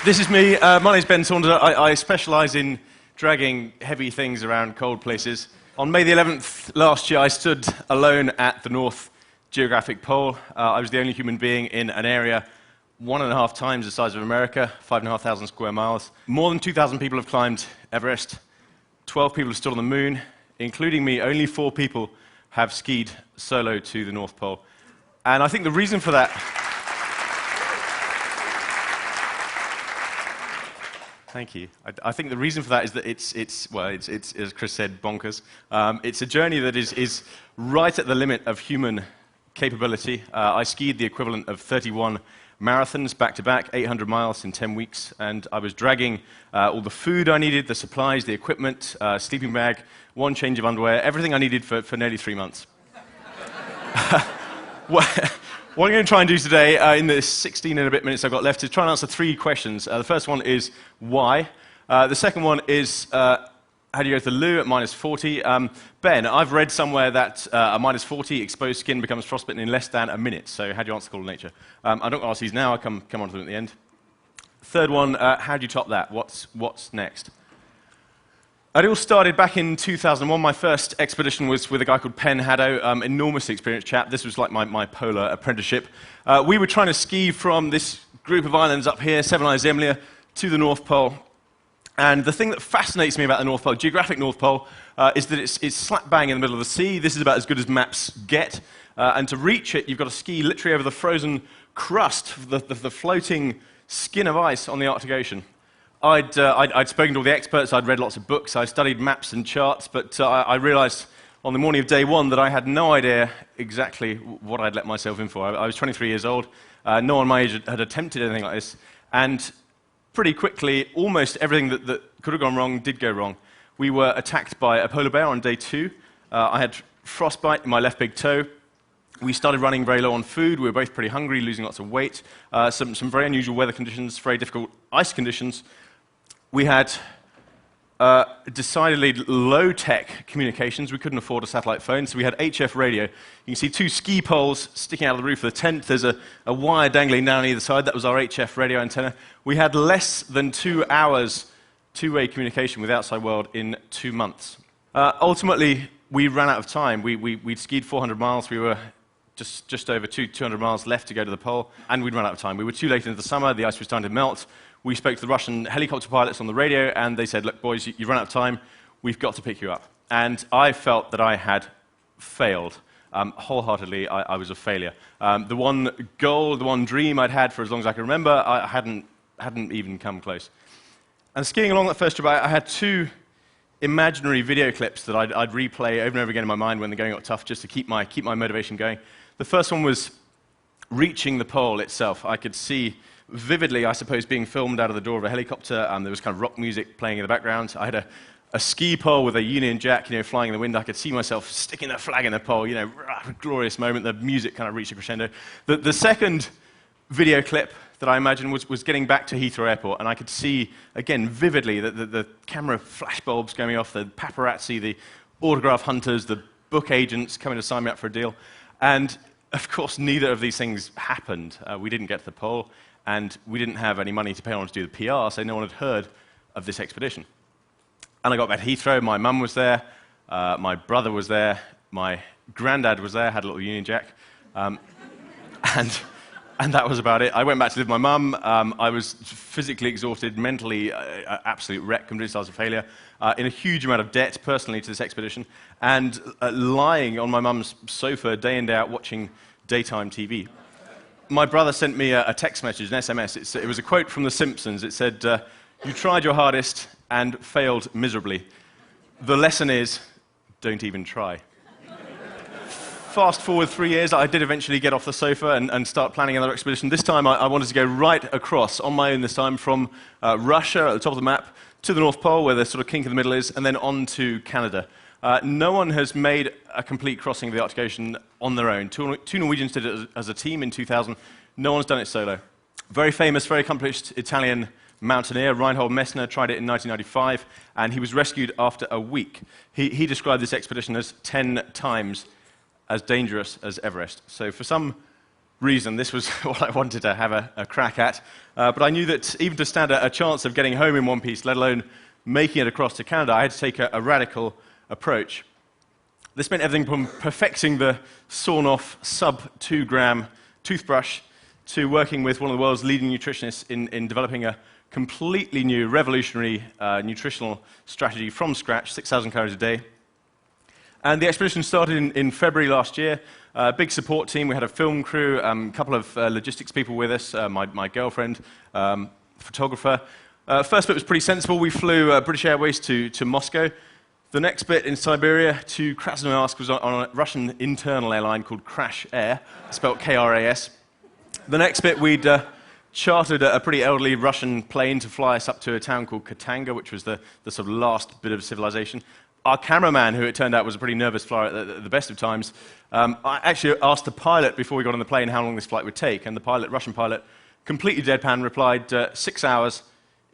This is me. My name's Ben Saunders. I specialise in dragging heavy things around cold places. On May the 11th last year, I stood alone at the North Geographic Pole. I was the only human being in an area 1.5 times the size of America, 5,500 square miles. More than 2,000 people have climbed Everest. 12 people have stood on the moon. Including me, only 4 people have skied solo to the North Pole. And I think the reason for that... Thank you. I think the reason for that is that it's as Chris said, bonkers. It's a journey that is right at the limit of human capability. I skied the equivalent of 31 marathons back-to-back, 800 miles in 10 weeks, and I was dragging all the food I needed, the supplies, the equipment, sleeping bag, 1 change of underwear, everything I needed for nearly 3 months. What I'm going to try and do today, in the 16 and a bit minutes I've got left, is try and answer 3 questions. The first one is, why? The second one is, how do you go to the loo at -40? Ben, I've read somewhere that at -40, exposed skin becomes frostbitten in less than a minute. So how do you answer call of nature? I'm not going to ask these now. I'll come on to them at the end. Third one, how do you top that? What's next? It all started back in 2001. My first expedition was with a guy called Penn Haddo, enormously experienced chap. This was like my polar apprenticeship. We were trying to ski from this group of islands up here, Seven Isles Zemlya, to the North Pole. And the thing that fascinates me about the North Pole, geographic North Pole, is that it's slap bang in the middle of the sea. This is about as good as maps get. And to reach it, you've got to ski literally over the frozen crust, the floating skin of ice on the Arctic Ocean. I'd spoken to all the experts, I'd read lots of books, I studied maps and charts, but I realized on the morning of day 1 that I had no idea exactly what I'd let myself in for. I was 23 years old, no one my age had attempted anything like this, and pretty quickly, almost everything that could have gone wrong did go wrong. We were attacked by a polar bear on day 2. I had frostbite in my left big toe. We started running very low on food. We were both pretty hungry, losing lots of weight. Some very unusual weather conditions, very difficult ice conditions. We had decidedly low-tech communications. We couldn't afford a satellite phone, so we had HF radio. You can see 2 ski poles sticking out of the roof of the tent. There's a wire dangling down either side. That was our HF radio antenna. We had less than 2 hours two-way communication with the outside world in 2 months. Ultimately, we ran out of time. We'd skied 400 miles. We were just over 200 miles left to go to the pole, and we'd run out of time. We were too late into the summer. The ice was starting to melt. We spoke to the Russian helicopter pilots on the radio, and they said, look, boys, you've run out of time. We've got to pick you up. And I felt that I had failed. Wholeheartedly, I was a failure. The one goal, the one dream I'd had for as long as I can remember, I hadn't even come close. And skiing along that first trip, I had 2 imaginary video clips that I'd replay over and over again in my mind when the going got tough, just to keep my motivation going. The first one was reaching the pole itself. I could see vividly, I suppose, being filmed out of the door of a helicopter. There was kind of rock music playing in the background. I had a ski pole with a Union Jack, flying in the wind. I could see myself sticking that flag in the pole, glorious moment. The music kind of reached a crescendo. The second video clip that I imagined was getting back to Heathrow Airport, and I could see, again, vividly, the camera flashbulbs going off, the paparazzi, the autograph hunters, the book agents coming to sign me up for a deal. And, of course, neither of these things happened. We didn't get to the pole, and we didn't have any money to pay anyone to do the PR, so no one had heard of this expedition. And I got back to Heathrow. My mum was there, my brother was there, my granddad was there, had a little Union Jack, and that was about it. I went back to live with my mum. I was physically exhausted, mentally absolute wreck, convinced I was a failure, in a huge amount of debt personally to this expedition, and lying on my mum's sofa day in, day out watching daytime TV. My brother sent me a text message, an SMS. It was a quote from The Simpsons. It said, you tried your hardest and failed miserably. The lesson is, don't even try. Fast forward 3 years, I did eventually get off the sofa and start planning another expedition. This time I wanted to go right across, on my own this time, from Russia at the top of the map to the North Pole, where the sort of kink in the middle is, and then on to Canada. No one has made a complete crossing of the Arctic Ocean on their own. 2 Norwegians did it as a team in 2000. No one's done it solo. Very famous, very accomplished Italian mountaineer, Reinhold Messner, tried it in 1995, and he was rescued after a week. He described this expedition as 10 times as dangerous as Everest. So for some reason. This was what I wanted to have a crack at. But I knew that even to stand a chance of getting home in one piece, let alone making it across to Canada, I had to take a radical approach. This meant everything from perfecting the sawn-off sub-2-gram toothbrush to working with one of the world's leading nutritionists in developing a completely new, revolutionary nutritional strategy from scratch, 6,000 calories a day. And the expedition started in February last year. Big support team. We had a film crew, a couple of logistics people with us, my girlfriend, photographer. First bit was pretty sensible. We flew British Airways to Moscow. The next bit in Siberia to Krasnoyarsk was on a Russian internal airline called Crash Air, spelled K-R-A-S. The next bit, we'd chartered a pretty elderly Russian plane to fly us up to a town called Katanga, which was the sort of last bit of civilization. Our cameraman, who it turned out was a pretty nervous flyer at the best of times, I actually asked the pilot before we got on the plane how long this flight would take, and the pilot, Russian pilot, completely deadpan, replied, 6 hours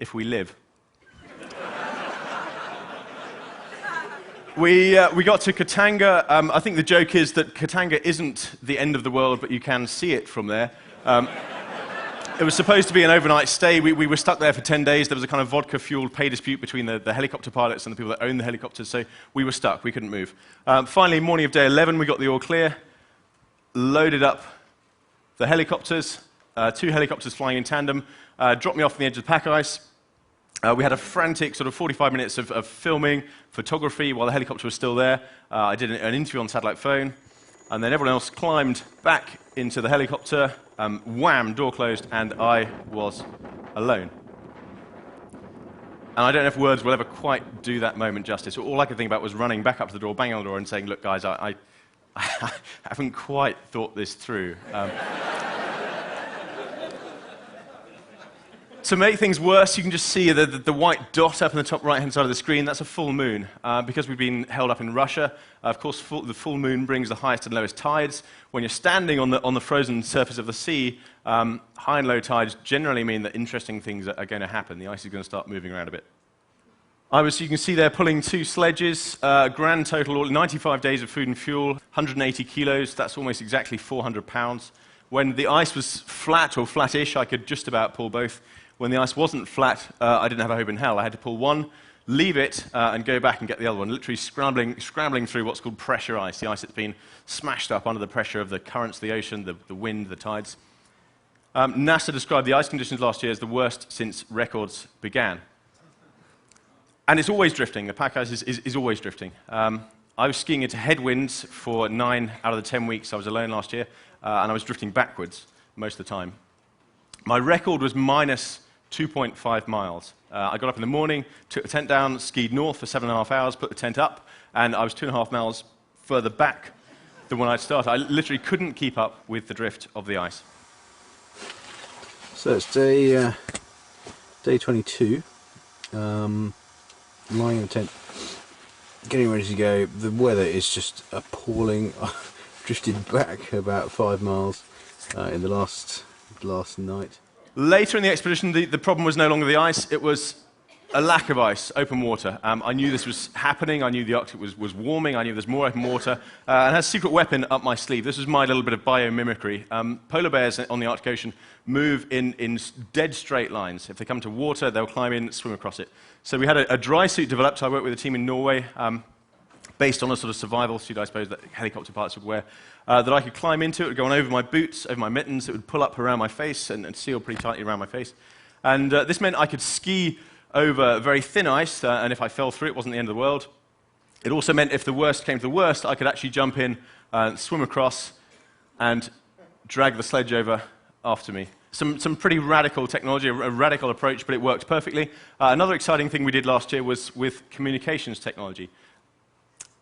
if we live. We got to Katanga. I think the joke is that Katanga isn't the end of the world, but you can see it from there. It was supposed to be an overnight stay. We were stuck there for 10 days. There was a kind of vodka-fueled pay dispute between the helicopter pilots and the people that owned the helicopters, so we were stuck. We couldn't move. Finally, morning of day 11, we got the all clear, loaded up the helicopters, 2 helicopters flying in tandem, dropped me off on the edge of the pack ice. We had a frantic sort of 45 minutes of filming, photography while the helicopter was still there. I did an interview on satellite phone, and then everyone else climbed back into the helicopter. Wham, door closed, and I was alone. And I don't know if words will ever quite do that moment justice. All I could think about was running back up to the door, banging on the door, and saying, "Look, guys, I haven't quite thought this through." To make things worse, you can just see the white dot up in the top right-hand side of the screen. That's a full moon. Because we've been held up in Russia, of course, the full moon brings the highest and lowest tides. When you're standing on the frozen surface of the sea, high and low tides generally mean that interesting things are going to happen. The ice is going to start moving around a bit. You can see there, pulling 2 sledges, grand total, 95 days of food and fuel, 180 kilos. That's almost exactly 400 pounds. When the ice was flat or flattish, I could just about pull both. When the ice wasn't flat, I didn't have a hope in hell. I had to pull one, leave it, and go back and get the other one, literally scrambling through what's called pressure ice, the ice that's been smashed up under the pressure of the currents of the ocean, the wind, the tides. NASA described the ice conditions last year as the worst since records began. And it's always drifting. The pack ice is always drifting. I was skiing into headwinds for 9 out of the 10 weeks I was alone last year, and I was drifting backwards most of the time. My record was minus 2.5 miles. I got up in the morning, took the tent down, skied north for 7.5 hours, put the tent up, and I was 2.5 miles further back than when I'd started. I literally couldn't keep up with the drift of the ice. So it's day 22, lying in the tent, getting ready to go. The weather is just appalling. I drifted back about 5 miles in the last night. Later in the expedition, the problem was no longer the ice, it was a lack of ice, open water. I knew this was happening, I knew the Arctic was warming, I knew there's more open water, and had a secret weapon up my sleeve. This was my little bit of biomimicry. Polar bears on the Arctic Ocean move in dead straight lines. If they come to water, they'll climb in, swim across it. So we had a dry suit developed. I worked with a team in Norway, based on a sort of survival suit, I suppose, that helicopter pilots would wear, that I could climb into. It would go on over my boots, over my mittens. It would pull up around my face and seal pretty tightly around my face. And this meant I could ski over very thin ice, and if I fell through, it wasn't the end of the world. It also meant if the worst came to the worst, I could actually jump in, swim across, and drag the sledge over after me. Some pretty radical technology, a radical approach, but it worked perfectly. Another exciting thing we did last year was with communications technology.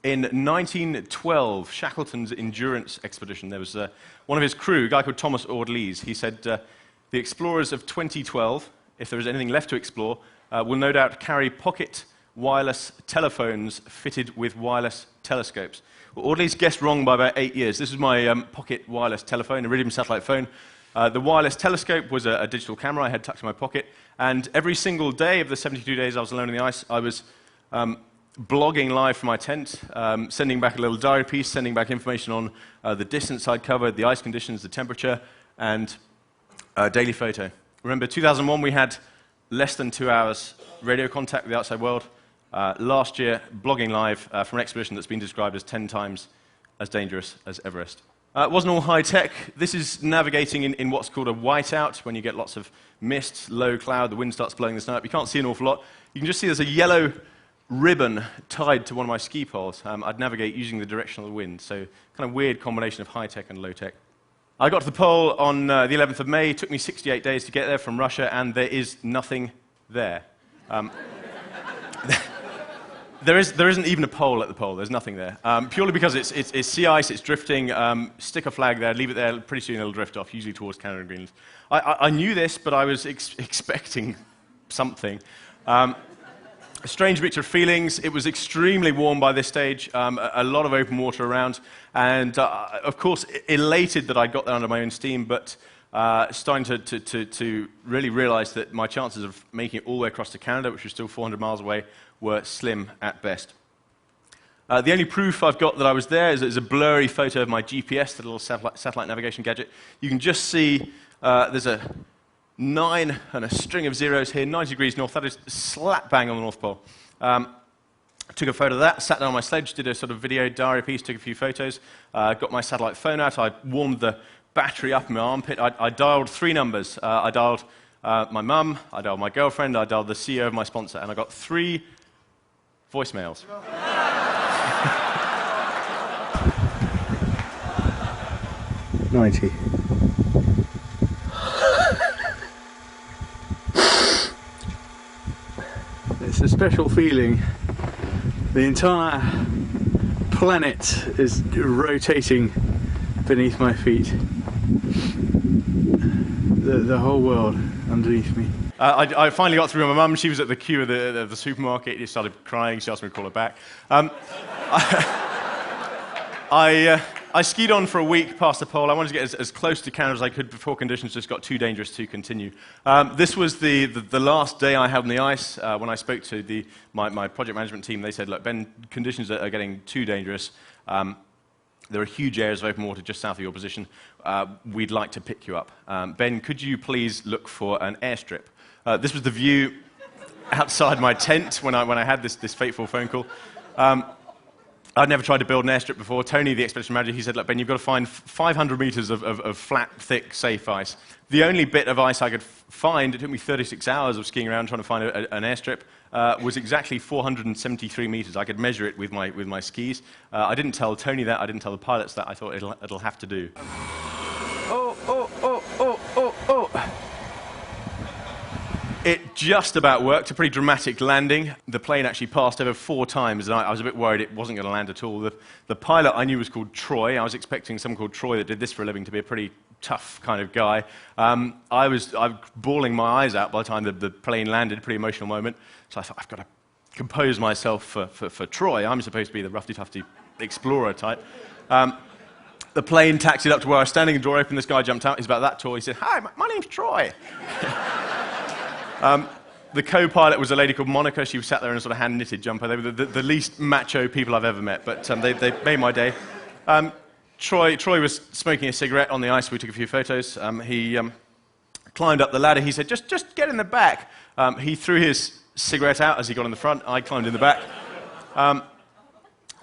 In 1912, Shackleton's endurance expedition, there was one of his crew, a guy called Thomas Ord-Lees. He said, the explorers of 2012, if there is anything left to explore, will no doubt carry pocket wireless telephones fitted with wireless telescopes. Well, Ord-Lees guessed wrong by about 8 years. This was my pocket wireless telephone, Iridium satellite phone. The wireless telescope was a digital camera I had tucked in my pocket, and every single day of the 72 days I was alone in the ice, I was blogging live from my tent, sending back a little diary piece, sending back information on the distance I'd covered, the ice conditions, the temperature, and daily photo. Remember, 2001, we had less than 2 hours radio contact with the outside world. Last year, blogging live from an expedition that's been described as 10 times as dangerous as Everest. It wasn't all high-tech. This is navigating in what's called a whiteout, when you get lots of mist, low cloud, the wind starts blowing the snow up. You can't see an awful lot. You can just see there's a yellow ribbon tied to one of my ski poles. I'd navigate using the direction of the wind, so kind of weird combination of high-tech and low-tech. I got to the pole on the 11th of May. It took me 68 days to get there from Russia, and there is nothing there. There isn't even a pole at the pole. There's nothing there. Purely because it's sea ice, it's drifting. Stick a flag there, leave it there. Pretty soon it'll drift off, usually towards Canada and Greenland. I knew this, but I was expecting something. A strange mixture of feelings. It was extremely warm by this stage, a lot of open water around, and of course elated that I got there under my own steam, but starting to really realize that my chances of making it all the way across to Canada, which was still 400 miles away, were slim at best. The only proof I've got that I was there is a blurry photo of my GPS, the little satellite navigation gadget. You can just see there's a 9 and a string of zeros here, 90 degrees north. That is slap bang on the North Pole. I took a photo of that, sat down on my sledge, did a sort of video diary piece, took a few photos, got my satellite phone out. I warmed the battery up in my armpit. I dialed 3 numbers. I dialed my mum, I dialed my girlfriend, I dialed the CEO of my sponsor, and I got 3 voicemails. 90. It's a special feeling. The entire planet is rotating beneath my feet. The whole world underneath me. I finally got through with my mum. She was at the queue of the supermarket. She started crying. She asked me to call her back. I skied on for a week past the pole. I wanted to get as close to Canada as I could before conditions just got too dangerous to continue. This was the last day I had on the ice. When I spoke to my project management team, they said, look, Ben, conditions are getting too dangerous. There are huge areas of open water just south of your position. We'd like to pick you up. Ben, could you please look for an airstrip? This was the view outside my tent when I had this fateful phone call. I'd never tried to build an airstrip before. Tony, the expedition manager, he said, look, Ben, you've got to find 500 meters of flat, thick, safe ice. The only bit of ice I could find, it took me 36 hours of skiing around trying to find an airstrip, was exactly 473 meters. I could measure it with my skis. I didn't tell Tony that. I didn't tell the pilots that. I thought it'll have to do. It just about worked, a pretty dramatic landing. The plane actually passed over 4 times, and I was a bit worried it wasn't going to land at all. The pilot I knew was called Troy. I was expecting someone called Troy that did this for a living to be a pretty tough kind of guy. I was bawling my eyes out by the time the plane landed, a pretty emotional moment. So I thought, I've got to compose myself for Troy. I'm supposed to be the roughy-tufty explorer type. The plane taxied up to where I was standing, the door opened, this guy jumped out. He's about that tall. He said, hi, my name's Troy. The co-pilot was a lady called Monica. She was sat there in a sort of hand-knitted jumper. They were the least macho people I've ever met, but they made my day. Troy was smoking a cigarette on the ice. We took a few photos. He climbed up the ladder. He said, just get in the back. He threw his cigarette out as he got in the front. I climbed in the back.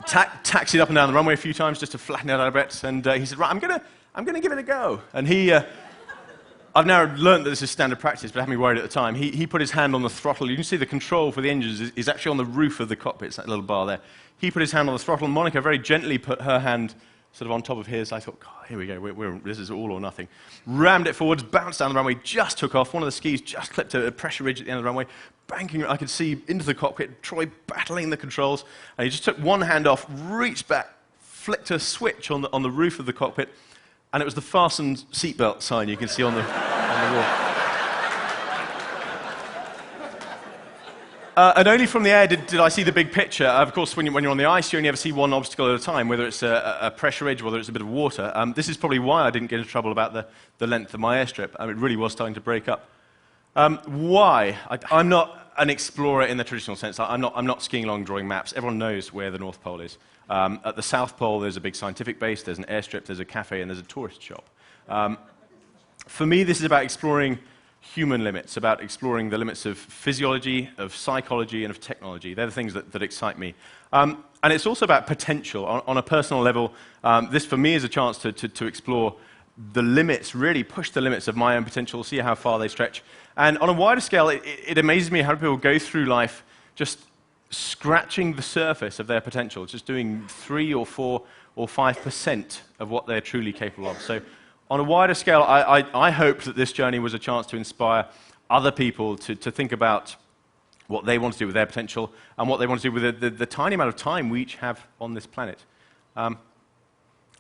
Taxied up and down the runway a few times just to flatten it out a bit. And he said, right, I'm gonna give it a go. And I've now learned that this is standard practice, but it had me worried at the time. He put his hand on the throttle. You can see the control for the engines is actually on the roof of the cockpit. It's that little bar there. He put his hand on the throttle. Monica very gently put her hand sort of on top of his. I thought, God, here we go. This is all or nothing. Rammed it forwards, bounced down the runway, just took off. One of the skis just clipped a pressure ridge at the end of the runway, banking. I could see into the cockpit, Troy battling the controls. And he just took one hand off, reached back, flicked a switch on the roof of the cockpit, and it was the fastened seatbelt sign you can see on the wall. And only from the air did I see the big picture. Of course, when you're on the ice, you only ever see one obstacle at a time, whether it's a pressure ridge, whether it's a bit of water. This is probably why I didn't get into trouble about the length of my airstrip. It really was starting to break up. Why? I'm not an explorer in the traditional sense. I'm not skiing along drawing maps. Everyone knows where the North Pole is. At the South Pole, there's a big scientific base, there's an airstrip, there's a cafe, and there's a tourist shop. For me, this is about exploring human limits, about exploring the limits of physiology, of psychology, and of technology. They're the things that excite me. And it's also about potential. On a personal level, this for me is a chance to explore the limits, really push the limits of my own potential, see how far they stretch. And on a wider scale, it amazes me how people go through life just scratching the surface of their potential, just doing 3 or 4 or 5% of what they're truly capable of. So on a wider scale, I hope that this journey was a chance to inspire other people to think about what they want to do with their potential and what they want to do with the tiny amount of time we each have on this planet.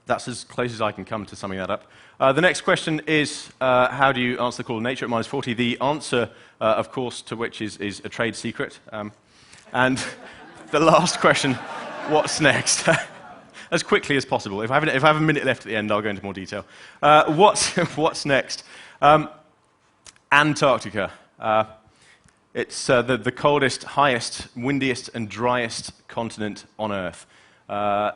That's as close as I can come to summing that up. The next question is, how do you answer the call of nature at -40? The answer, of course, to which is a trade secret. And the last question, what's next? As quickly as possible. If I have a minute left at the end, I'll go into more detail. What's next? Antarctica. It's the coldest, highest, windiest, and driest continent on Earth.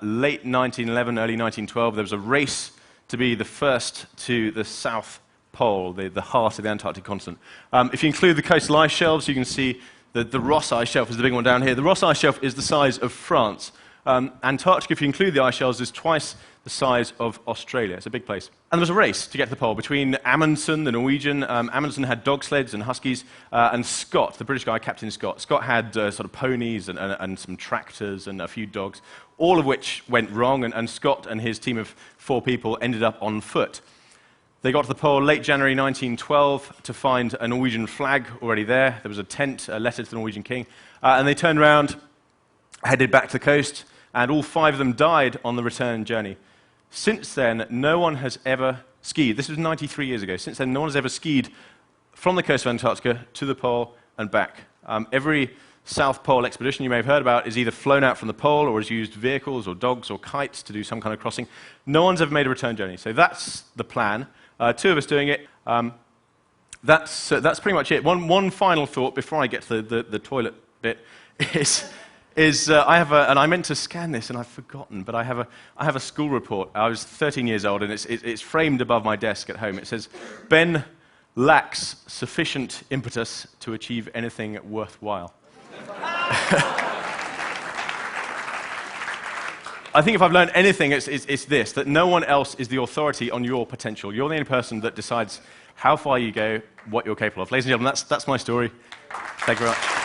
Late 1911, early 1912, there was a race to be the first to the South Pole, the heart of the Antarctic continent. If you include the coastal ice shelves, you can see that the Ross Ice Shelf is the big one down here. The Ross Ice Shelf is the size of France. Antarctica, if you include the ice shelves, is twice the size of Australia. It's a big place. And there was a race to get to the pole between Amundsen, the Norwegian. Amundsen had dog sleds and huskies, and Scott, the British guy, Captain Scott. Scott had sort of ponies and some tractors and a few dogs, all of which went wrong, and Scott and his team of 4 people ended up on foot. They got to the pole late January 1912 to find a Norwegian flag already there. There was a tent, a letter to the Norwegian king, and they turned around, headed back to the coast, and all 5 of them died on the return journey. Since then, no one has ever skied. This was 93 years ago. Since then, no one has ever skied from the coast of Antarctica to the pole and back. Every South Pole expedition you may have heard about is either flown out from the pole or has used vehicles or dogs or kites to do some kind of crossing. No one's ever made a return journey. So that's the plan. 2 of us doing it. That's pretty much it. One final thought before I get to the toilet bit is I have and I meant to scan this and I've forgotten, but I have a school report. I was 13 years old and it's framed above my desk at home. It says, Ben lacks sufficient impetus to achieve anything worthwhile. I think if I've learned anything, it's this, that no one else is the authority on your potential. You're the only person that decides how far you go, what you're capable of. Ladies and gentlemen, that's my story. Thank you very much.